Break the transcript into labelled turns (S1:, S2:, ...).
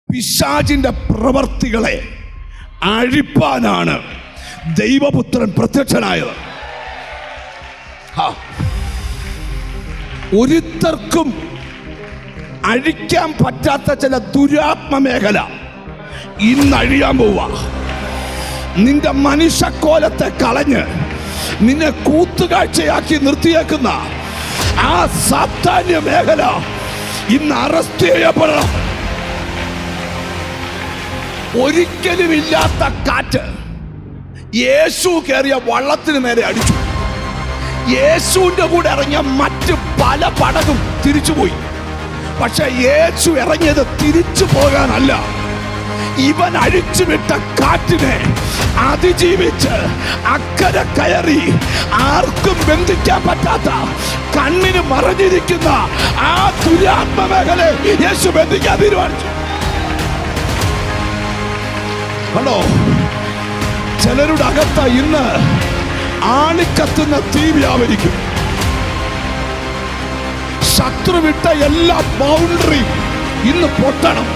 S1: പിശാചിന്റെ പ്രവർത്തികളെ അഴിപ്പാനാണ് ദൈവപുത്രൻ പ്രത്യക്ഷനായത്. ഒരുത്തർക്കും അഴിക്കാൻ പറ്റാത്ത ചില ദുരാത്മ മേഖല ഇന്നഴിയാൻ പോവാ. നിന്റെ മനുഷ്യക്കോലത്തെ കളഞ്ഞ് നിന്നെ കൂത്തുകാഴ്ചയാക്കി നിർത്തിയേക്കുന്ന ആ സാത്താന്യ മേഖല ഇന്ന് അറസ്റ്റ് ചെയ്യപ്പെടണം. ഒരിക്കലും ഇല്ലാത്ത കാറ്റ് യേശു കയറിയ വള്ളത്തിന് നേരെ അടിച്ചു. യേശുവിന്റെ കൂടെ ഇറങ്ങിയ മറ്റ് പല പടകും തിരിച്ചുപോയി. പക്ഷെ യേശു ഇറങ്ങിയത് തിരിച്ചു പോകാനല്ല, ഇവൻ അഴിച്ചുവിട്ട കാറ്റിനെ അതിജീവിച്ച് അക്കരെ കയറി ആർക്കും ബന്ധിക്കാൻ പറ്റാത്ത, കണ്ണിന് മറഞ്ഞിരിക്കുന്ന ആ ദുരാത്മ മേഖലയെ യേശു ബന്ധിക്കാൻ തീരുമാനിച്ചു. ഹലോ, ചിലരുടെ അകത്ത് ഇന്ന് ആളിക്കത്തുന്ന തീ വ്യാപരിക്കും. ശത്രു വിട്ട എല്ലാ ബൗണ്ടറിയും ഇന്ന് പൊട്ടണം.